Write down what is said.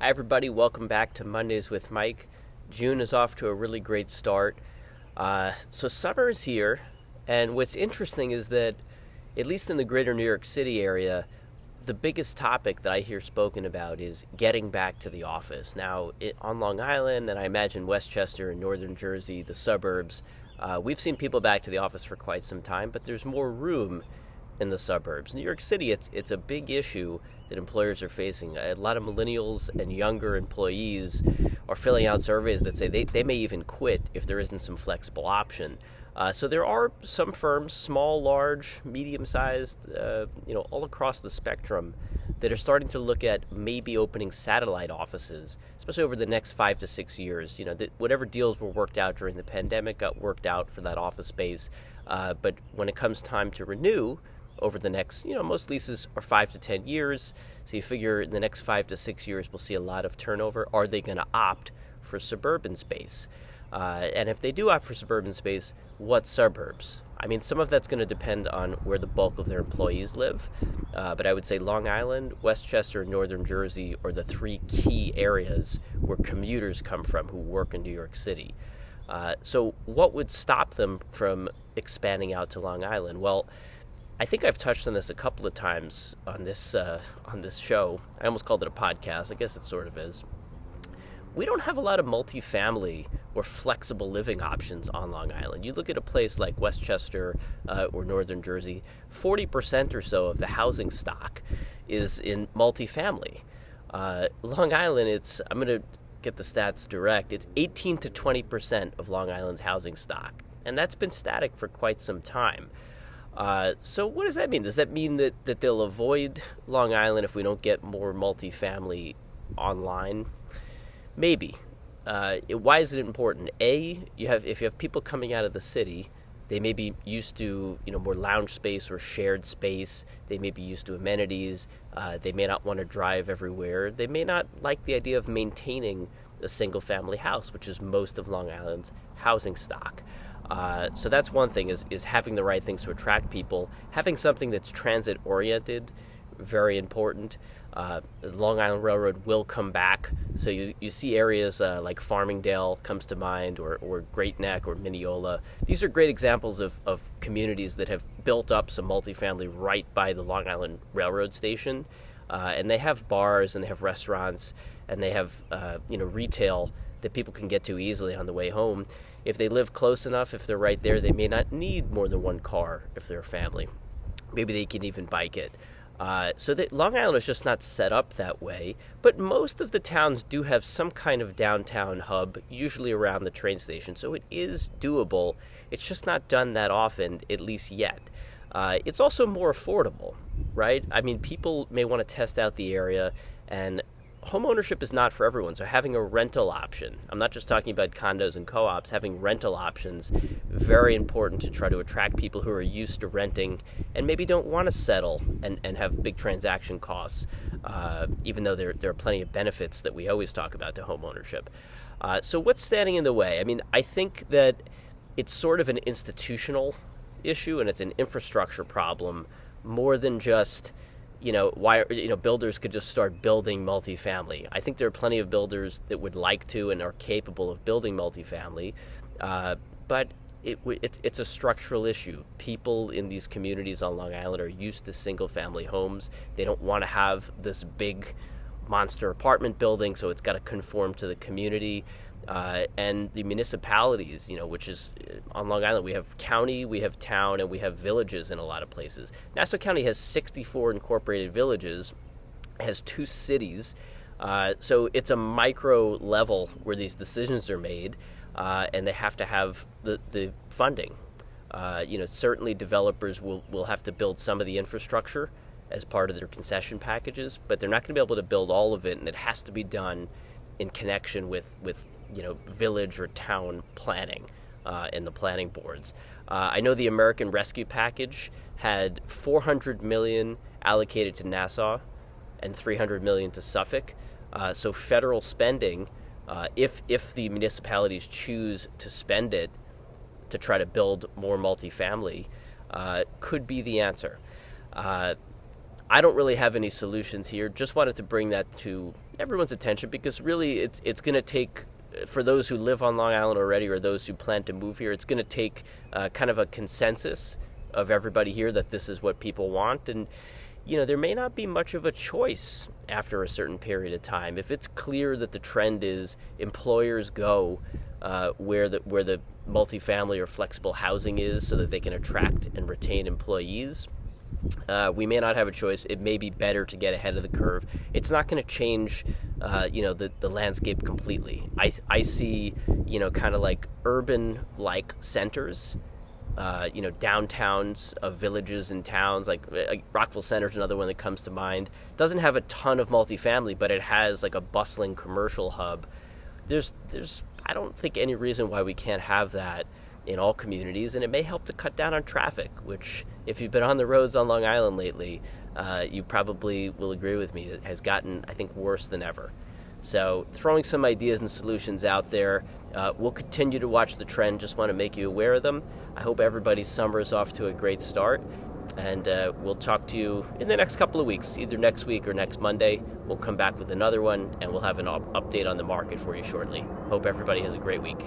Hi, everybody. Welcome back to Mondays with Mike. June is off to a really great start. So, summer is here, and what's interesting is that, at least in the greater New York City area, the biggest topic that I hear spoken about is getting back to the office. Now, on Long Island, and I imagine Westchester and northern Jersey, the suburbs, we've seen people back to the office for quite some time, but there's more room in the suburbs. New York City, it's a big issue that employers are facing. A lot of millennials and younger employees are filling out surveys that say they may even quit if there isn't some flexible option. So there are some firms, small, large, medium-sized, all across the spectrum, that are starting to look at maybe opening satellite offices, especially over the next 5 to 6 years. Whatever deals were worked out during the pandemic got worked out for that office space. But when it comes time to renew, over the next, most leases are 5 to 10 years. So you figure in the next 5 to 6 years, we'll see a lot of turnover. Are they going to opt for suburban space? And if they do opt for suburban space, what suburbs? I mean, some of that's going to depend on where the bulk of their employees live. But I would say Long Island, Westchester, and northern Jersey are the three key areas where commuters come from who work in New York City. So what would stop them from expanding out to Long Island? Well, I think I've touched on this a couple of times on this show. I almost called it a podcast. I guess it sort of is. We don't have a lot of multifamily or flexible living options on Long Island. You look at a place like Westchester or northern Jersey, 40% or so of the housing stock is in multifamily. Long Island, I'm going to get the stats direct, it's 18 to 20% of Long Island's housing stock. And that's been static for quite some time. So what does that mean? Does that mean that they'll avoid Long Island if we don't get more multifamily online? Maybe. Why is it important? If you have people coming out of the city, they may be used to more lounge space or shared space. They may be used to amenities. They may not want to drive everywhere. They may not like the idea of maintaining a single-family house, which is most of Long Island's housing stock. So that's one thing, is having the right things to attract people. Having something that's transit-oriented, very important. The Long Island Railroad will come back. So you see areas like Farmingdale comes to mind, or Great Neck or Mineola. These are great examples of communities that have built up some multifamily right by the Long Island Railroad station. And they have bars and they have restaurants and they have retail that people can get to easily on the way home. If they live close enough, if they're right there, they may not need more than one car if they're a family. Maybe they can even bike it. So that Long Island is just not set up that way, but most of the towns do have some kind of downtown hub, usually around the train station, so it is doable. It's just not done that often, at least yet. It's also more affordable, right? I mean, people may want to test out the area, and homeownership is not for everyone, so having a rental option, I'm not just talking about condos and co-ops, having rental options, very important to try to attract people who are used to renting and maybe don't want to settle and have big transaction costs, even though there are plenty of benefits that we always talk about to homeownership. So what's standing in the way? I mean, I think that it's sort of an institutional issue and it's an infrastructure problem more than just why builders could just start building multifamily. I think there are plenty of builders that would like to and are capable of building multifamily, but it's a structural issue. People in these communities on Long Island are used to single-family homes. They don't want to have this big monster apartment building, so it's got to conform to the community. And the municipalities, which is on Long Island, we have county, we have town, and we have villages in a lot of places. Nassau County has 64 incorporated villages, has 2 cities, so it's a micro level where these decisions are made, and they have to have the funding. Certainly developers will have to build some of the infrastructure as part of their concession packages, but they're not going to be able to build all of it, and it has to be done in connection with village or town planning and the planning boards. I know the American Rescue Package had $400 million allocated to Nassau and $300 million to Suffolk. So federal spending, if the municipalities choose to spend it to try to build more multifamily, could be the answer. I don't really have any solutions here. Just wanted to bring that to everyone's attention, because really it's going to take, for those who live on Long Island already or those who plan to move here, it's going to take kind of a consensus of everybody here that this is what people want. And there may not be much of a choice after a certain period of time. If it's clear that the trend is employers go where the multifamily or flexible housing is so that they can attract and retain employees, we may not have a choice. It may be better to get ahead of the curve. It's not going to change, the landscape completely. I see, kind of like urban-like centers, downtowns of villages and towns, like Rockville Center is another one that comes to mind. Doesn't have a ton of multifamily, but it has like a bustling commercial hub. There's I don't think any reason why we can't have that in all communities, and it may help to cut down on traffic, which, if you've been on the roads on Long Island lately, you probably will agree with me, it has gotten, I think, worse than ever. So throwing some ideas and solutions out there. We'll continue to watch the trend, just want to make you aware of them. I hope everybody's summer is off to a great start, and we'll talk to you in the next couple of weeks, either next week or next Monday. We'll come back with another one, and we'll have an update on the market for you shortly. Hope everybody has a great week.